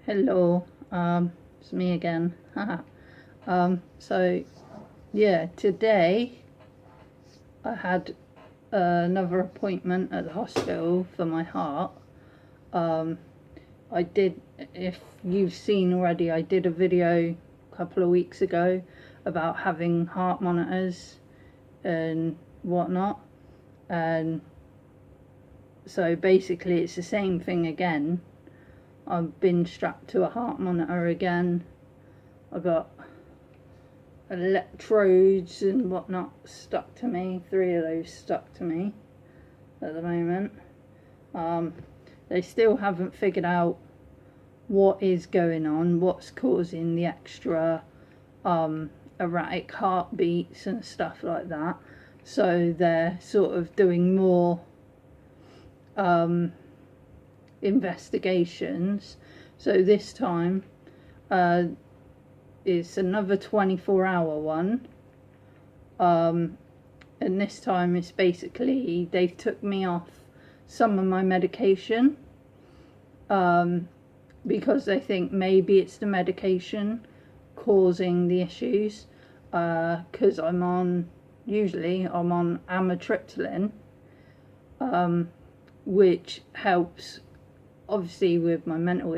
Hello, it's me again. So yeah, today I had another appointment at the hospital for my heart. I did, if you've seen already, I did a video a couple of weeks ago about having heart monitors and whatnot, and so basically it's the same thing again. I've been strapped to a heart monitor again. I got electrodes and whatnot stuck to me, 3 of those stuck to me at the moment. They still haven't figured out what is going on, what's causing the extra erratic heartbeats and stuff like that. So they're sort of doing more investigations. So this time it's another 24-hour one, and this time it's basically they've took me off some of my medication because they think maybe it's the medication causing the issues, because I'm on amitriptyline, which helps obviously with my mental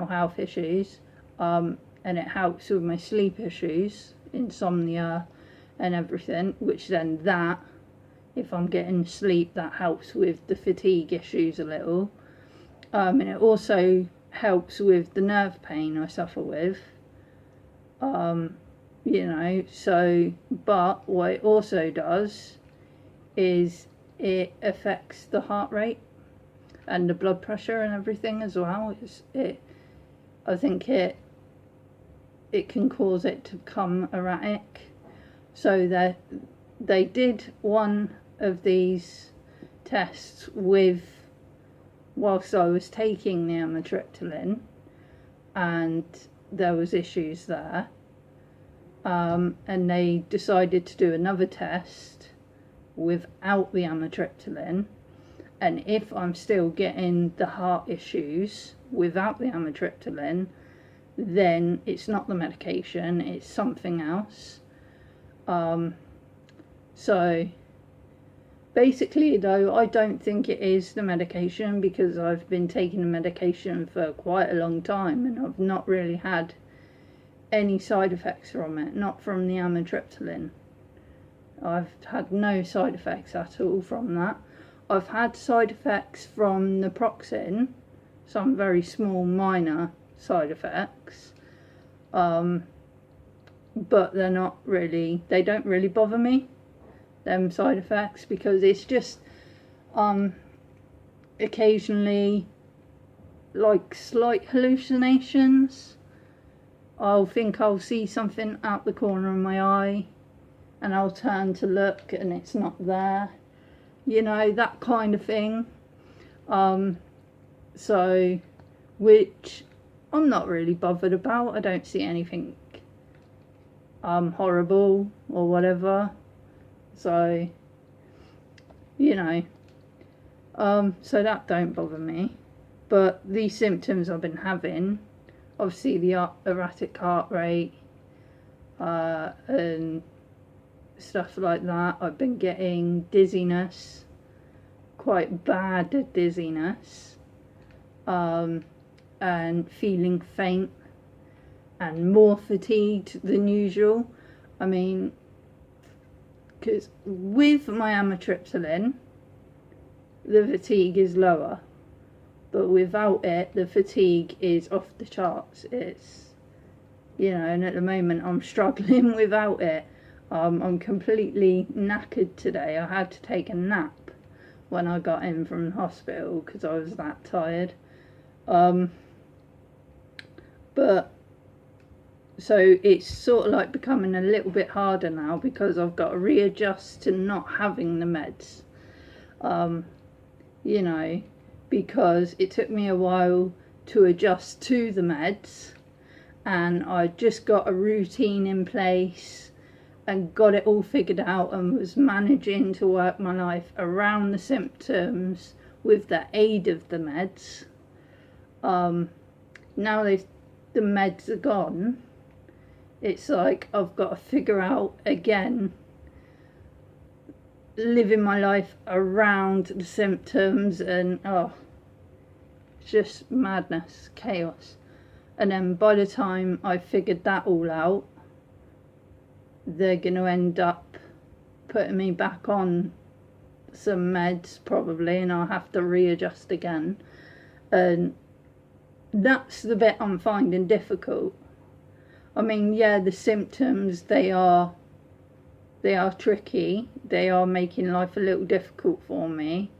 health issues, and it helps with my sleep issues, insomnia and everything, which then if I'm getting sleep, that helps with the fatigue issues a little, and it also helps with the nerve pain I suffer with, so but what it also does is it affects the heart rate and the blood pressure and everything as well. I think it can cause it to become erratic. So they did one of these tests whilst I was taking the amitriptyline, and there was issues there, and they decided to do another test without the amitriptyline, and if I'm still getting the heart issues without the amitriptyline, then it's not the medication, it's something else. So basically though, I don't think it is the medication, because I've been taking the medication for quite a long time and I've not really had any side effects from it, not from the amitriptyline. I've had no side effects at all from that. I've had side effects from naproxen, some very small minor side effects, but they don't really bother me, them side effects, because it's just occasionally like slight hallucinations. I'll see something out the corner of my eye and I'll turn to look and it's not there, that kind of thing. So which I'm not really bothered about. I don't see anything horrible or whatever, so so that don't bother me. But these symptoms I've been having, obviously the erratic heart rate and stuff like that, I've been getting dizziness, quite bad dizziness, and feeling faint and more fatigued than usual. I mean, because with my amitriptyline the fatigue is lower, but without it the fatigue is off the charts. It's and at the moment I'm struggling without it. I'm completely knackered today. I had to take a nap when I got in from the hospital because I was that tired. But so it's sort of like becoming a little bit harder now because I've got to readjust to not having the meds, because it took me a while to adjust to the meds, and I just got a routine in place and got it all figured out and was managing to work my life around the symptoms with the aid of the meds. Now the meds are gone, it's like I've got to figure out again living my life around the symptoms, and it's just madness, chaos. And then by the time I figured that all out, they're going to end up putting me back on some meds probably, and I'll have to readjust again. And that's the bit I'm finding difficult. I mean, yeah, the symptoms, they are tricky. They are making life a little difficult for me.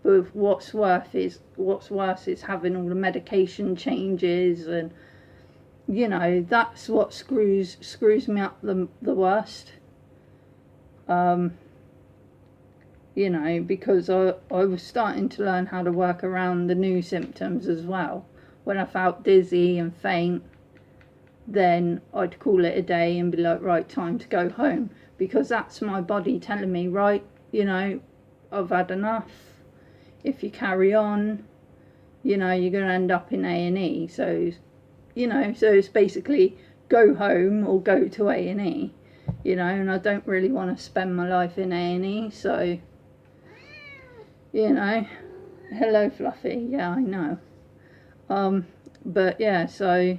But what's worse is having all the medication changes, and you know, that's what screws me up the worst. You know, because I was starting to learn how to work around the new symptoms as well. When I felt dizzy and faint, then I'd call it a day and be like, right, time to go home, because that's my body telling me, right, you know, I've had enough. If you carry on, you know, you're going to end up in A&E. So, you know, so it's basically go home or go to A&E, you know, and I don't really want to spend my life in A&E, so, you know, hello Fluffy, yeah, I know. But yeah, so,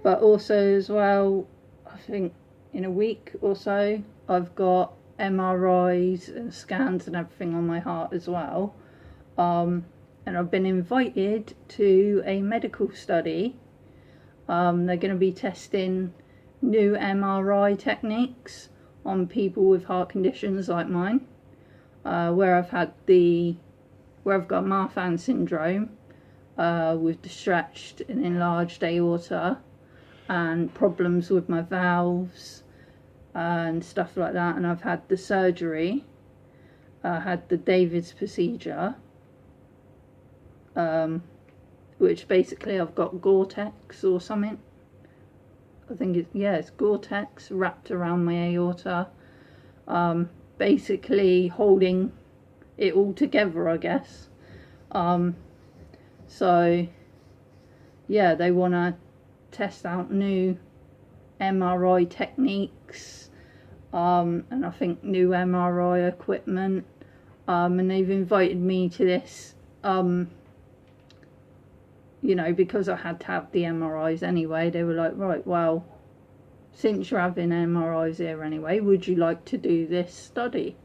but also as well, I think in a week or so, I've got MRIs and scans and everything on my heart as well. And I've been invited to a medical study. They're going to be testing new MRI techniques on people with heart conditions like mine, where I've got Marfan syndrome, with the stretched and enlarged aorta, and problems with my valves and stuff like that. And I've had the surgery, had the David's procedure, which basically I've got Gore-Tex or something. I think it's Gore-Tex wrapped around my aorta, basically holding it all together, I guess. So yeah, they want to test out new MRI techniques, and I think new MRI equipment, and they've invited me to this, you know, because I had to have the MRIs anyway. They were like, right, well, since you're having MRIs here anyway, would you like to do this study?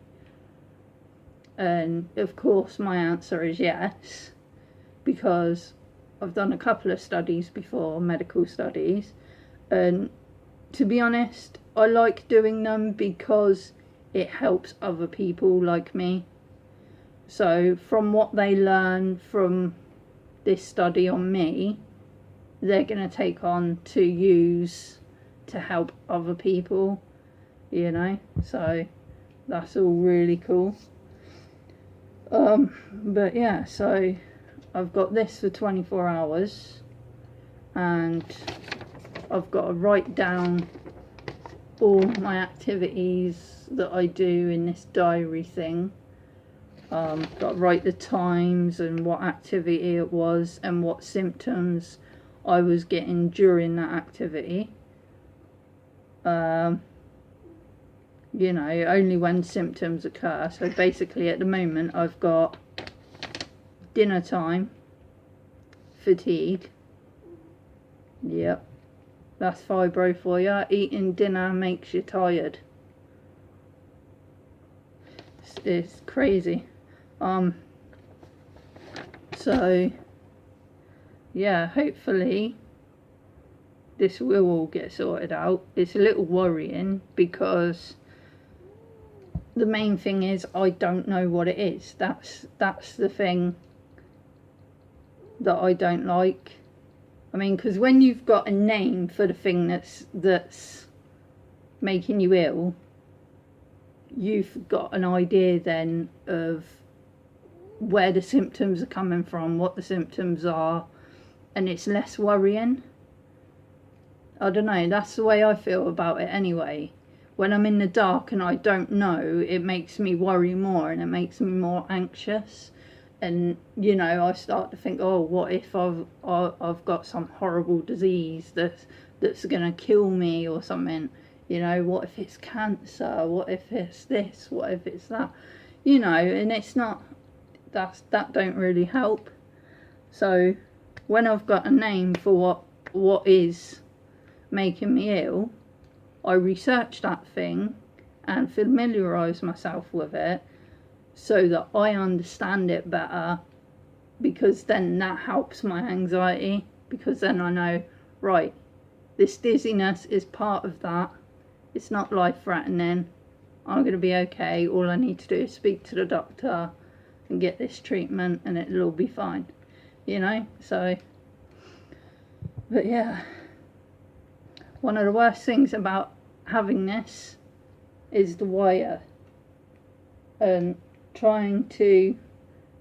And of course my answer is yes, because I've done a couple of studies before, medical studies, and to be honest, I like doing them because it helps other people like me. So from what they learn from this study on me, they're going to take on to use to help other people, you know, so that's all really cool. But yeah, so I've got this for 24 hours, and I've got to write down all my activities that I do in this diary thing. Got to write the times and what activity it was and what symptoms I was getting during that activity. You know, only when symptoms occur. So basically at the moment I've got dinner time, fatigue. Yep, that's fibro for you. Eating dinner makes you tired. It's crazy. So yeah, hopefully this will all get sorted out. It's a little worrying because the main thing is I don't know what it is. That's the thing that I don't like. I mean, because when you've got a name for the thing that's making you ill, you've got an idea then of where the symptoms are coming from, what the symptoms are, and it's less worrying. I don't know, that's the way I feel about it anyway. When I'm in the dark and I don't know, it makes me worry more and it makes me more anxious. and you know, I start to think, oh, what if I've got some horrible disease that's gonna kill me or something? You know, what if it's cancer? What if it's this? What if it's that? You know, and it's not, that don't really help. So when I've got a name for what is making me ill, I research that thing and familiarise myself with it so that I understand it better, because then that helps my anxiety, because then I know, right, this dizziness is part of that. It's not life-threatening. I'm going to be okay. All I need to do is speak to the doctor and get this treatment and it'll all be fine. You know? So, but yeah. One of the worst things about having this is the wire. And trying to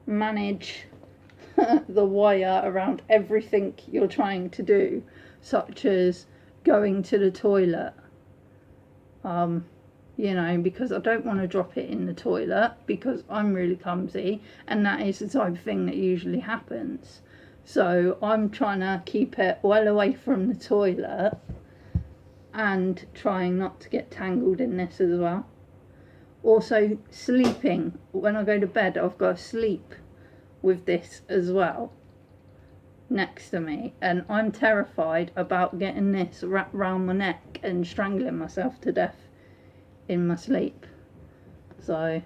manage the wire around everything you're trying to do, such as going to the toilet. You know, because I don't want to drop it in the toilet because I'm really clumsy, and that is the type of thing that usually happens. So I'm trying to keep it well away from the toilet and trying not to get tangled in this as well. Also, sleeping. When I go to bed, I've got to sleep with this as well next to me, and I'm terrified about getting this wrapped round my neck and strangling myself to death in my sleep. So,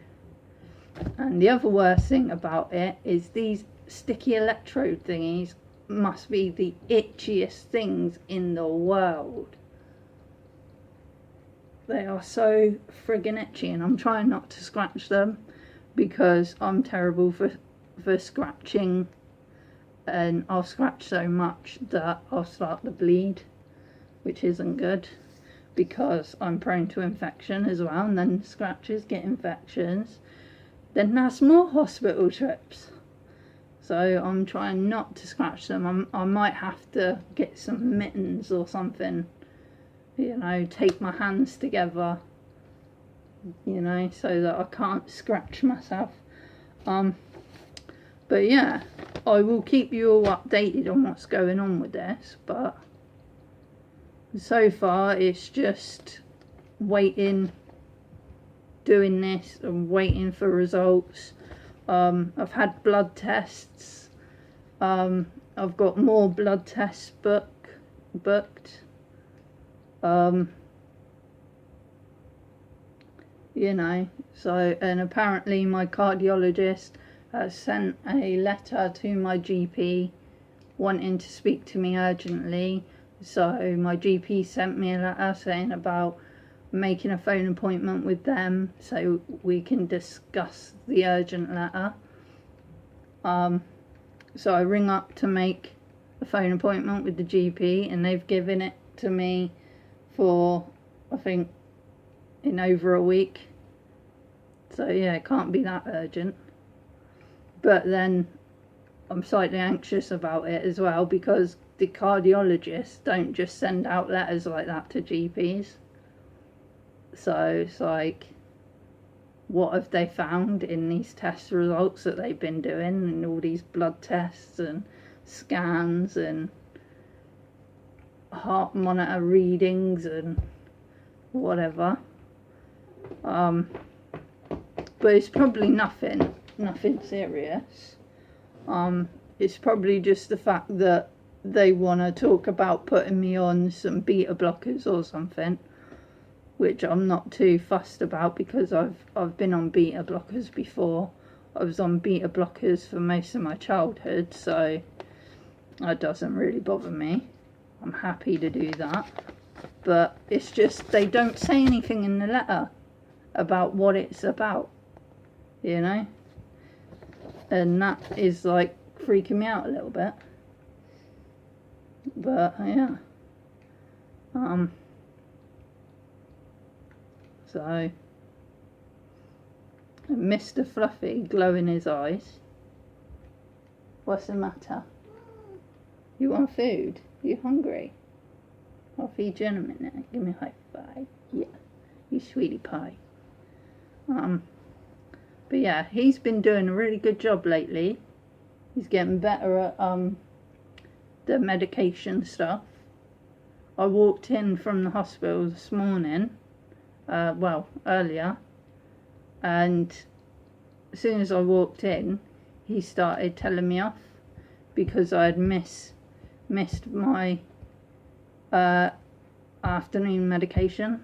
and the other worst thing about it is these sticky electrode thingies must be the itchiest things in the world. They are so friggin' itchy, and I'm trying not to scratch them because I'm terrible for scratching, and I'll scratch so much that I'll start to bleed, which isn't good because I'm prone to infection as well, and then scratches get infections, then that's more hospital trips. So I'm trying not to scratch them. I might have to get some mittens or something, you know, take my hands together, you know, so that I can't scratch myself. But yeah, I will keep you all updated on what's going on with this, but so far it's just waiting, doing this and waiting for results. I've had blood tests. I've got more blood tests booked. You know, so, and apparently my cardiologist has sent a letter to my GP wanting to speak to me urgently. So my GP sent me a letter saying about making a phone appointment with them so we can discuss the urgent letter. So I ring up to make a phone appointment with the GP, and they've given it to me for, I think, in over a week. So yeah, it can't be that urgent. But then I'm slightly anxious about it as well, because the cardiologists don't just send out letters like that to GPs. So it's like, what have they found in these test results that they've been doing, and all these blood tests and scans and heart monitor readings and whatever. But it's probably nothing serious. It's probably just the fact that they want to talk about putting me on some beta blockers or something, which I'm not too fussed about because I've been on beta blockers before. I was on beta blockers for most of my childhood, so that doesn't really bother me. I'm happy to do that. But it's just they don't say anything in the letter about what it's about, you know? And that is like freaking me out a little bit. But yeah. So Mr. Fluffy glowing his eyes. What's the matter? You want food? You hungry? I'll feed you in a minute. Give me a high five. Yeah, you sweetie pie. But yeah, he's been doing a really good job lately. He's getting better at the medication stuff. I walked in from the hospital this morning, earlier, and as soon as I walked in, he started telling me off because I had missed my afternoon medication.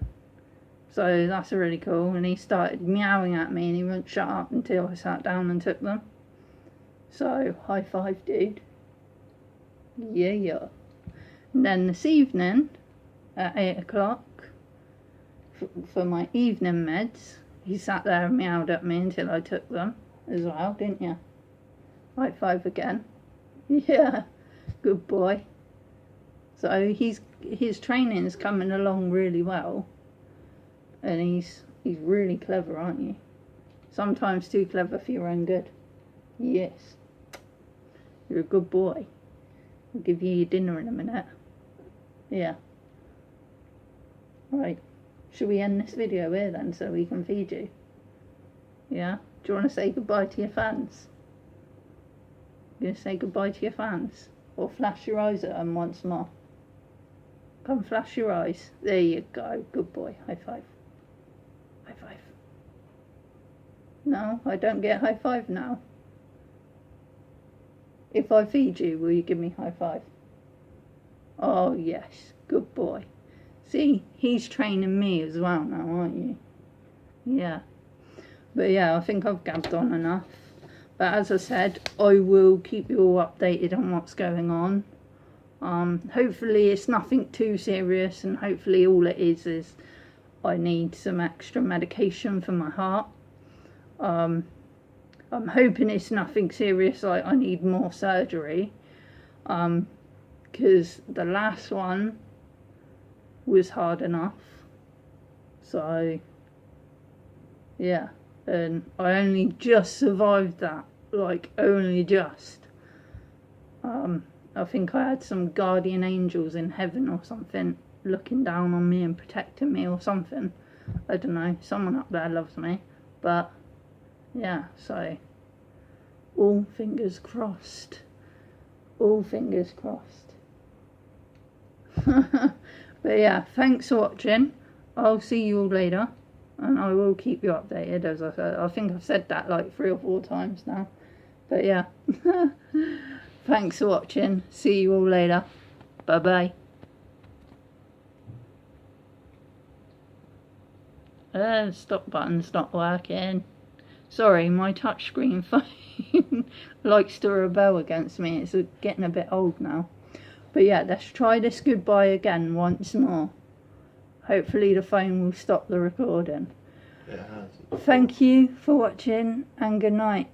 So that's really cool. And he started meowing at me and he wouldn't shut up until I sat down and took them. So high five, dude. Yeah. And then this evening at 8 o'clock for my evening meds, he sat there and meowed at me until I took them as well, didn't you? High five again. Yeah, good boy. So his training's coming along really well, and he's really clever, aren't you? Sometimes too clever for your own good. Yes, you're a good boy. I'll give you your dinner in a minute. Yeah. Right. Should we end this video here then so we can feed you? Yeah? Do you want to say goodbye to your fans? You gonna say goodbye to your fans? Or flash your eyes at them once more? Come flash your eyes. There you go. Good boy. High five. High five. No, I don't get high five now. If I feed you, will you give me high five? Oh yes. Good boy. See, he's training me as well now, aren't you? Yeah. But yeah, I think I've gabbed on enough. But as I said, I will keep you all updated on what's going on. Hopefully it's nothing too serious, and hopefully all it is I need some extra medication for my heart. I'm hoping it's nothing serious, like I need more surgery. Because the last one was hard enough. So yeah, and I only just survived that, like only just. I think I had some guardian angels in heaven or something looking down on me and protecting me or something. I don't know, someone up there loves me. But yeah, so all fingers crossed. All fingers crossed. But yeah, thanks for watching. I'll see you all later, and I will keep you updated, as I said. I think I've said that like 3 or 4 times now. But yeah. Thanks for watching. See you all later. Bye bye. Stop button's not working. Sorry, my touchscreen phone likes to rebel against me. It's getting a bit old now. But yeah, let's try this goodbye again once more. Hopefully the phone will stop the recording. It has. Thank you for watching, and good night.